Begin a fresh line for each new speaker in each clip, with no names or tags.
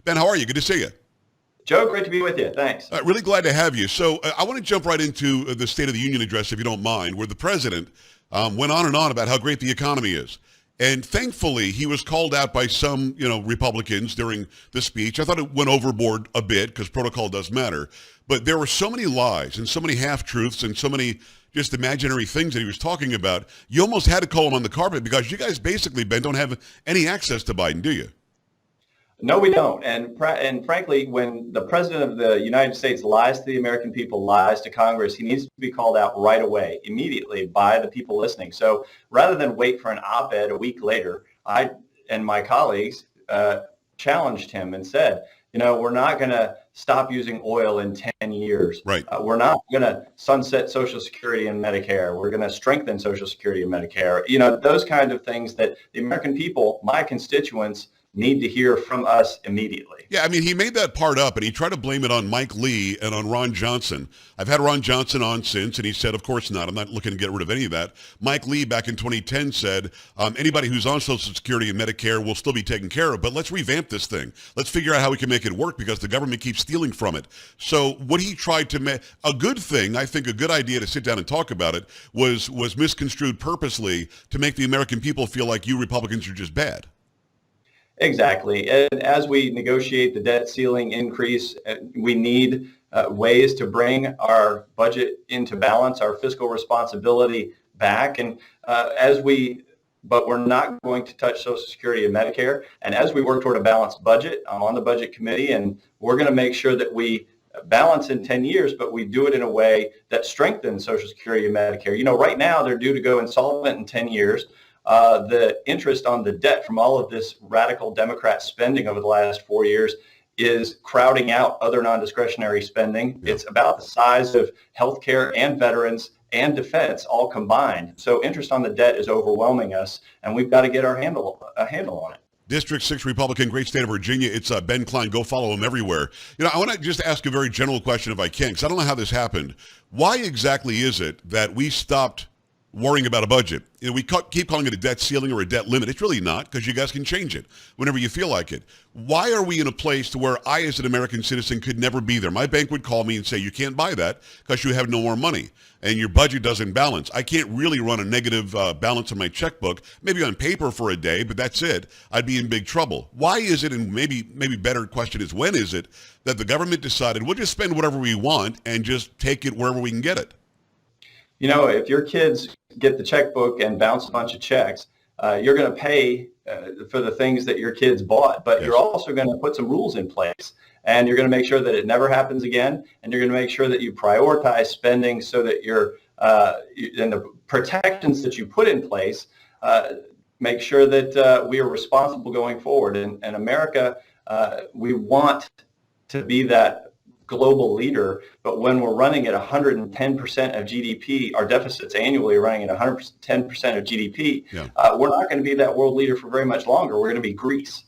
Ben, how are you? Good to see you.
Joe, great to be with you. Thanks.
Really glad to have you. So I want to jump right into the State of the Union address, if you don't mind, where the president went on and on about how great the economy is. And thankfully, he was called out by some, Republicans during the speech. I thought it went overboard a bit because protocol does matter. But there were so many lies and so many half-truths and so many just imaginary things that he was talking about. You almost had to call him on the carpet because you guys basically, Ben, don't have any access to Biden, do you?
No, we don't. And frankly, when the president of the United States lies to the American people, lies to Congress, he needs to be called out right away, immediately by the people listening. So rather than wait for an op-ed a week later, I and my colleagues challenged him and said, we're not going to stop using oil in 10 years.
Right.
We're not going to sunset Social Security and Medicare. We're going to strengthen Social Security and Medicare. Those kinds of things that the American people, my constituents, need to hear from us immediately.
Yeah, I mean, he made that part up, and he tried to blame it on Mike Lee and on Ron Johnson. I've had Ron Johnson on since, and he said, of course not. I'm not looking to get rid of any of that. Mike Lee back in 2010 said, anybody who's on Social Security and Medicare will still be taken care of, but let's revamp this thing. Let's figure out how we can make it work because the government keeps stealing from it. So what he tried to make, a good thing, I think a good idea to sit down and talk about it, was misconstrued purposely to make the American people feel like you Republicans are just bad.
Exactly. And as we negotiate the debt ceiling increase, we need ways to bring our budget into balance, our fiscal responsibility back. And but we're not going to touch Social Security and Medicare. And as we work toward a balanced budget, I'm on the budget committee, and we're going to make sure that we balance in 10 years, but we do it in a way that strengthens Social Security and Medicare. Right now, they're due to go insolvent in 10 years. The interest on the debt from all of this radical Democrat spending over the last 4 years is crowding out other non-discretionary spending. Yeah. It's about the size of healthcare and veterans and defense all combined. So interest on the debt is overwhelming us, and we've got to get a handle on it.
District 6 Republican, great state of Virginia. It's Ben Cline. Go follow him everywhere. I want to just ask a very general question if I can, because I don't know how this happened. Why exactly is it that we stopped worrying about a budget? We keep calling it a debt ceiling or a debt limit. It's really not, because you guys can change it whenever you feel like it. Why are we in a place to where I, as an American citizen, could never be there? My bank would call me and say, you can't buy that because you have no more money and your budget doesn't balance. I can't really run a negative balance on my checkbook, maybe on paper for a day, but that's it. I'd be in big trouble. Why is it, and maybe better question is, when is it that the government decided we'll just spend whatever we want and just take it wherever we can get it?
If your kids get the checkbook and bounce a bunch of checks, you're going to pay for the things that your kids bought, but You're also going to put some rules in place, and you're going to make sure that it never happens again, and you're going to make sure that you prioritize spending so that and the protections that you put in place make sure that we are responsible going forward. And America, we want to be that global leader, but when we're running at 110% of GDP, our deficits annually are running at 110% of GDP, we're not going to be that world leader for very much longer. We're going to be Greece.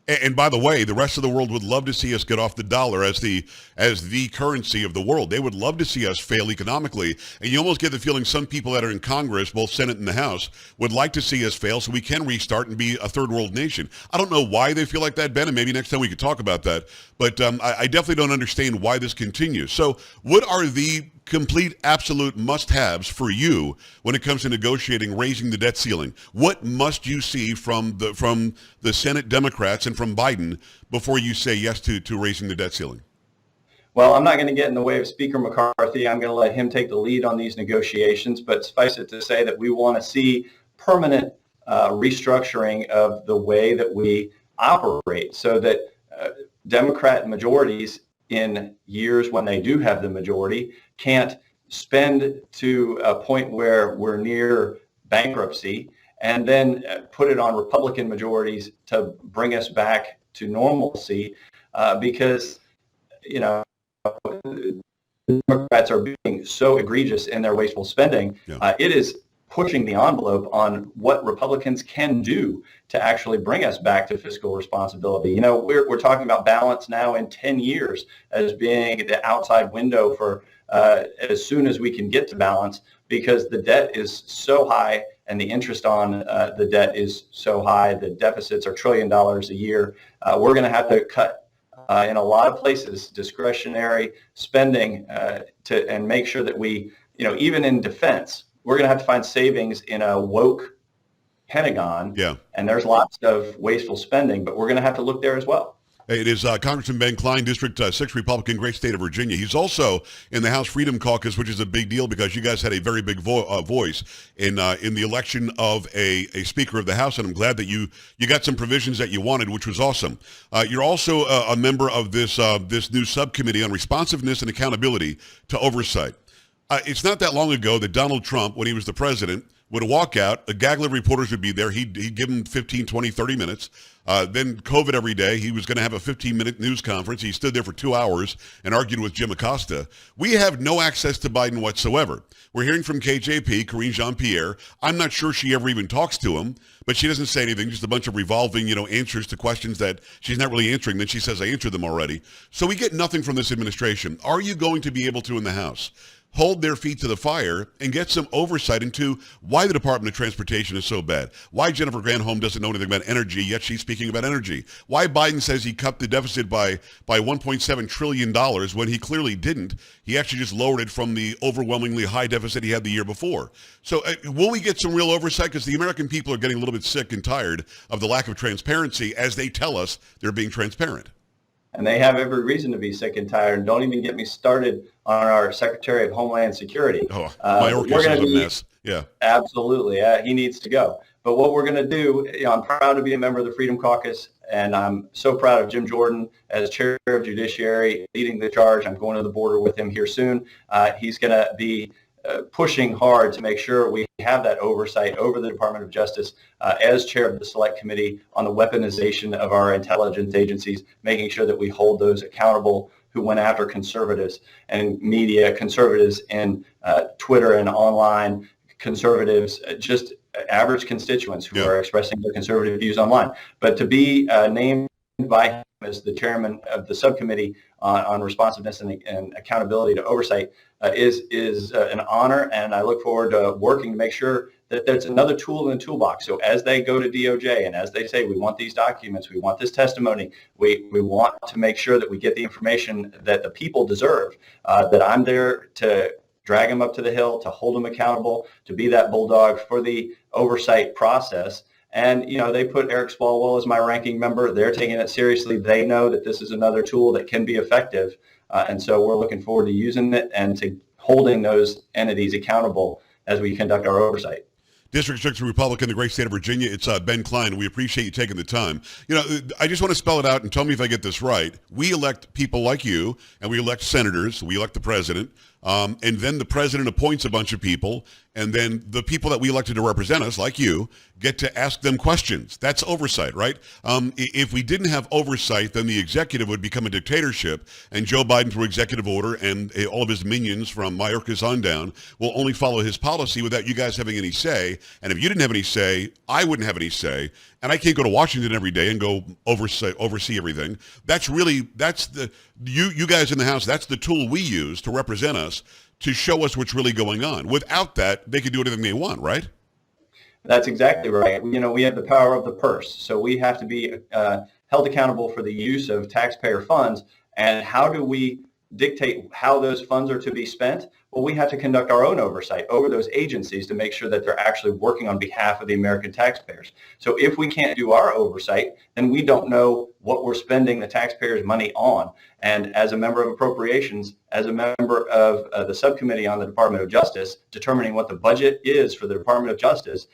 And by the way, the rest of the world would love to see us get off the dollar as the currency of the world. They would love to see us fail economically. And you almost get the feeling some people that are in Congress, both Senate and the House, would like to see us fail so we can restart and be a third world nation. I don't know why they feel like that, Ben, and maybe next time we could talk about that. But I definitely don't understand why this continues. So what are the complete absolute must-haves for you when it comes to negotiating raising the debt ceiling? What must you see from the Senate Democrats and from Biden before you say yes to raising the debt ceiling?
Well, I'm not going to get in the way of Speaker McCarthy. I'm going to let him take the lead on these negotiations, but suffice it to say that we want to see permanent restructuring of the way that we operate so that Democrat majorities in years when they do have the majority can't spend to a point where we're near bankruptcy and then put it on Republican majorities to bring us back to normalcy because, Democrats are being so egregious in their wasteful spending. It is pushing the envelope on what Republicans can do to actually bring us back to fiscal responsibility. We're talking about balance now in 10 years as being the outside window for as soon as we can get to balance because the debt is so high and the interest on the debt is so high. The deficits are $1 trillion a year. We're going to have to cut in a lot of places, discretionary spending and make sure that we, even in defense, we're going to have to find savings in a woke Pentagon.
Yeah.
And there's lots of wasteful spending, but we're going to have to look there as well.
It is Congressman Ben Cline, District 6 Republican, great state of Virginia. He's also in the House Freedom Caucus, which is a big deal because you guys had a very big voice in the election of a Speaker of the House, and I'm glad that you got some provisions that you wanted, which was awesome. You're also a member of this new subcommittee on responsiveness and accountability to oversight. It's not that long ago that Donald Trump, when he was the president, would walk out, a gaggle of reporters would be there, he'd give them 15, 20, 30 minutes. Then COVID every day, he was going to have a 15-minute news conference. He stood there for 2 hours and argued with Jim Acosta. We have no access to Biden whatsoever. We're hearing from KJP, Karine Jean-Pierre. I'm not sure she ever even talks to him, but she doesn't say anything, just a bunch of revolving, answers to questions that she's not really answering. Then she says, I answered them already. So we get nothing from this administration. Are you going to be able to, in the House, hold their feet to the fire and get some oversight into why the Department of Transportation is so bad, why Jennifer Granholm doesn't know anything about energy, yet she's speaking about energy, why Biden says he cut the deficit by $1.7 trillion when he clearly didn't. He actually just lowered it from the overwhelmingly high deficit he had the year before. So will we get some real oversight? Because the American people are getting a little bit sick and tired of the lack of transparency as they tell us they're being transparent.
And they have every reason to be sick and tired. And don't even get me started on our Secretary of Homeland Security.
Oh, Mayorkas is a mess. Yeah,
absolutely. He needs to go. But what we're going to do, I'm proud to be a member of the Freedom Caucus, and I'm so proud of Jim Jordan as chair of Judiciary, leading the charge. I'm going to the border with him here soon. He's going to be pushing hard to make sure we have that oversight over the Department of Justice as chair of the Select Committee on the weaponization of our intelligence agencies, making sure that we hold those accountable who went after conservatives and media, conservatives in Twitter and online, conservatives, just average constituents who are expressing their conservative views online. But to be named by him as the chairman of the subcommittee on responsiveness and accountability to oversight is an honor, and I look forward to working to make sure that there's another tool in the toolbox. So as they go to DOJ and as they say, we want these documents, we want this testimony, we want to make sure that we get the information that the people deserve, that I'm there to drag them up to the hill, to hold them accountable, to be that bulldog for the oversight process. And, they put Eric Swalwell as my ranking member. They're taking it seriously. They know that this is another tool that can be effective. And so we're looking forward to using it and to holding those entities accountable as we conduct our oversight.
District 6 Republican, the great state of Virginia. It's Ben Cline. We appreciate you taking the time. I just want to spell it out and tell me if I get this right. We elect people like you, and we elect senators. We elect the president. And then the president appoints a bunch of people, and then the people that we elected to represent us, like you, get to ask them questions. That's oversight, right? If we didn't have oversight, then the executive would become a dictatorship, and Joe Biden, through executive order, and all of his minions from Mayorkas on down, will only follow his policy without you guys having any say. And if you didn't have any say, I wouldn't have any say. And I can't go to Washington every day and go oversee everything. You guys in the House, that's the tool we use to represent us, to show us what's really going on. Without that, they can do anything they want, right?
That's exactly right. We have the power of the purse. So we have to be held accountable for the use of taxpayer funds. And how do we dictate how those funds are to be spent? Well, we have to conduct our own oversight over those agencies to make sure that they're actually working on behalf of the American taxpayers. So if we can't do our oversight, then we don't know what we're spending the taxpayers' money on. And as a member of appropriations, as a member of the subcommittee on the Department of Justice, determining what the budget is for the Department of Justice,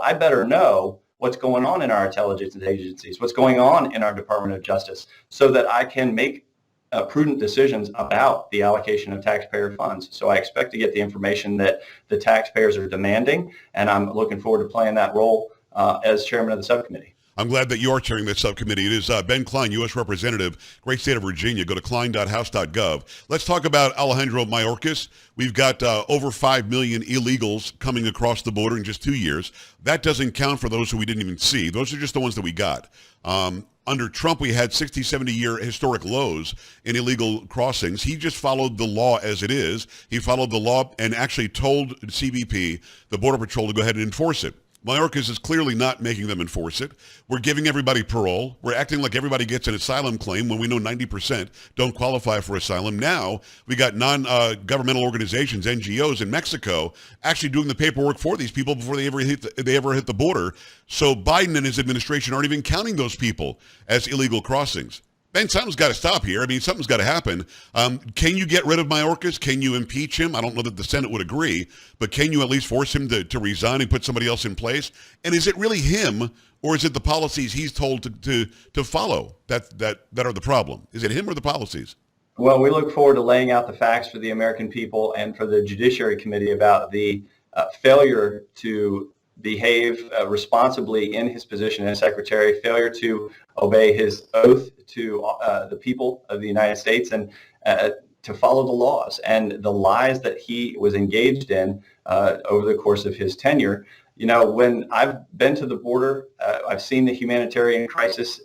I better know what's going on in our intelligence agencies, what's going on in our Department of Justice, so that I can make prudent decisions about the allocation of taxpayer funds. So I expect to get the information that the taxpayers are demanding, and I'm looking forward to playing that role as chairman of the subcommittee.
I'm glad that you are chairing that subcommittee. It is Ben Cline, U.S. Representative, great state of Virginia. Go to cline.house.gov. Let's talk about Alejandro Mayorkas. We've got over 5 million illegals coming across the border in just 2 years. That doesn't count for those who we didn't even see. Those are just the ones that we got. Under Trump, we had 60, 70-year historic lows in illegal crossings. He just followed the law as it is. He followed the law and actually told CBP, the Border Patrol, to go ahead and enforce it. Mayorkas is clearly not making them enforce it. We're giving everybody parole. We're acting like everybody gets an asylum claim when we know 90% don't qualify for asylum. Now we got non-governmental organizations, NGOs in Mexico, actually doing the paperwork for these people before they ever hit the border. So Biden and his administration aren't even counting those people as illegal crossings. Ben, something's got to stop here. I mean, something's got to happen. Can you get rid of Mayorkas? Can you impeach him? I don't know that the Senate would agree, but can you at least force him to resign and put somebody else in place? And is it really him, or is it the policies he's told to follow that are the problem? Is it him or the policies?
Well, we look forward to laying out the facts for the American people and for the Judiciary Committee about the failure to behave responsibly in his position as secretary, failure to obey his oath to the people of the United States, and to follow the laws, and the lies that he was engaged in over the course of his tenure. You know, when I've been to the border, I've seen the humanitarian crisis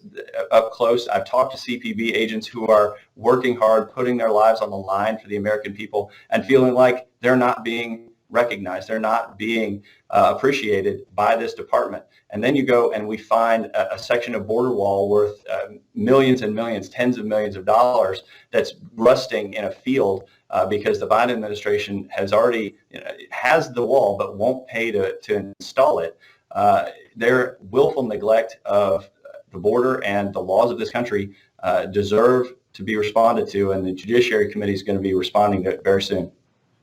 up close. I've talked to CPB agents who are working hard, putting their lives on the line for the American people, and feeling like they're not being recognized. They're not being appreciated by this department. And then you go and we find a section of border wall worth millions and millions, tens of millions of dollars that's rusting in a field because the Biden administration has already has the wall but won't pay to install it. Their willful neglect of the border and the laws of this country deserve to be responded to, and the Judiciary Committee is going to be responding to it very soon.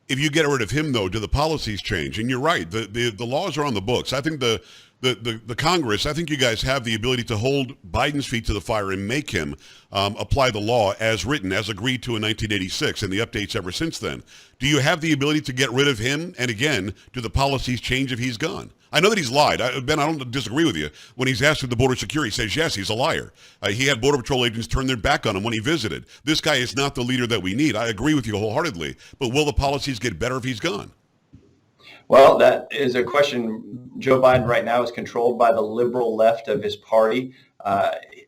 If you get rid of him, though, do the policies change? And you're right, the laws are on the books. I think the Congress, I think you guys have the ability to hold Biden's feet to the fire and make him apply the law as written, as agreed to in 1986, and the updates ever since then. Do you have the ability to get rid of him? And again, do the policies change if he's gone? I know that he's lied. Ben, I don't disagree with you. When he's asked for the border security, he says, yes, he's a liar. He had Border Patrol agents turn their back on him when he visited. This guy is not the leader that we need. I agree with you wholeheartedly. But will the policies get better if he's gone?
Well, that is a question. Joe Biden right now is controlled by the liberal left of his party.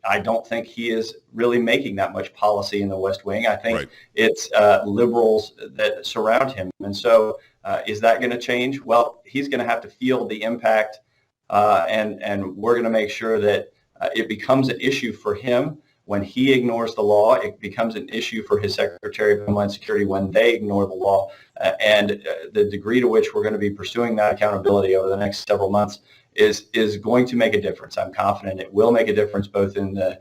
I don't think he is really making that much policy in the West Wing. I think it's liberals that surround him. And so is that going to change? Well, he's going to have to feel the impact, and we're going to make sure that it becomes an issue for him when he ignores the law. It becomes an issue for his Secretary of Homeland Security when they ignore the law. And the degree to which we're going to be pursuing that accountability over the next several months is going to make a difference. I'm confident it will make a difference both in the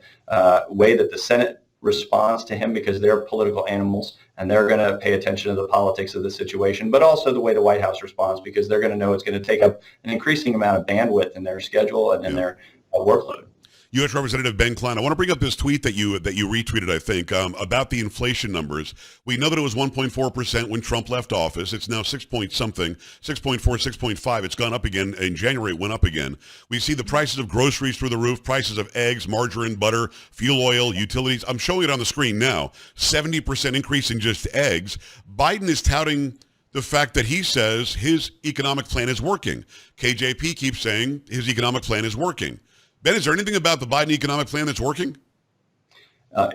way that the Senate responds to him, because they're political animals and they're going to pay attention to the politics of the situation, but also the way the White House responds, because they're going to know it's going to take up an increasing amount of bandwidth in their schedule and in their workload.
U.S. Representative Ben Cline, I want to bring up this tweet that you retweeted, I think, about the inflation numbers. We know that it was 1.4% when Trump left office. It's now 6 point something, 6.4, 6.5. It's gone up again. In January, it went up again. We see the prices of groceries through the roof, prices of eggs, margarine, butter, fuel oil, utilities. I'm showing it on the screen now. 70% increase in just eggs. Biden is touting the fact that he says his economic plan is working. KJP keeps saying his economic plan is working. Ben, is there anything about the Biden economic plan that's working?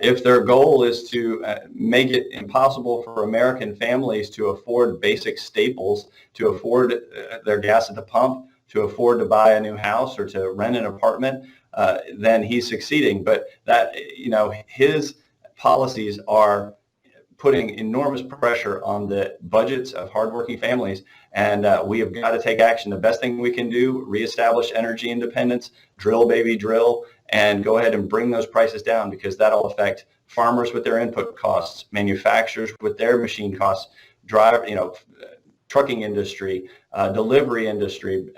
If their goal is to make it impossible for American families to afford basic staples, to afford their gas at the pump, to afford to buy a new house or to rent an apartment, then he's succeeding. But that, his policies are putting enormous pressure on the budgets of hardworking families, and we have got to take action. The best thing we can do, reestablish energy independence, drill, baby, drill, and go ahead and bring those prices down, because that'll affect farmers with their input costs, manufacturers with their machine costs, trucking industry, delivery industry,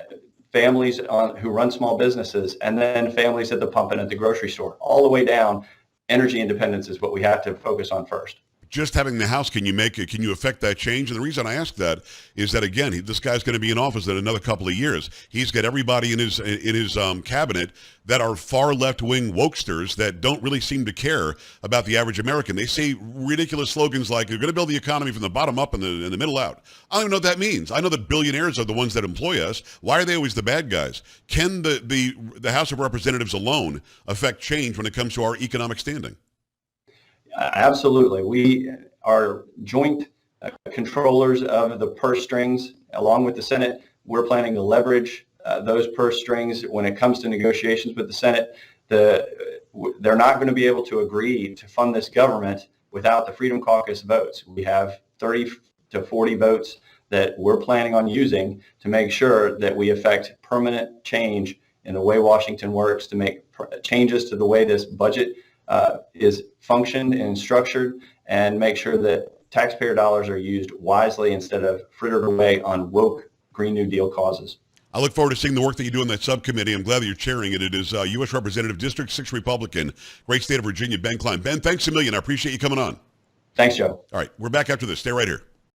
families who run small businesses, and then families at the pump and at the grocery store, all the way down. Energy independence is what we have to focus on first.
Just having the House, can you affect that change? And the reason I ask that is that, again, this guy's going to be in office in another couple of years. He's got everybody in his cabinet that are far left-wing wokesters that don't really seem to care about the average American. They say ridiculous slogans like, you're going to build the economy from the bottom up and the middle out. I don't even know what that means. I know that billionaires are the ones that employ us. Why are they always the bad guys? Can the House of Representatives alone affect change when it comes to our economic standing?
Absolutely. We are joint controllers of the purse strings along with the Senate. We're planning to leverage those purse strings when it comes to negotiations with the Senate. They're not going to be able to agree to fund this government without the Freedom Caucus votes. We have 30 to 40 votes that we're planning on using to make sure that we effect permanent change in the way Washington works, to make changes to the way this budget is functioned and structured, and make sure that taxpayer dollars are used wisely instead of frittered away on woke Green New Deal causes.
I look forward to seeing the work that you do in that subcommittee. I'm glad that you're chairing it. It is U.S. Representative District 6 Republican, great state of Virginia, Ben Cline. Ben, thanks a million. I appreciate you coming on.
Thanks, Joe.
All right, we're back after this. Stay right here.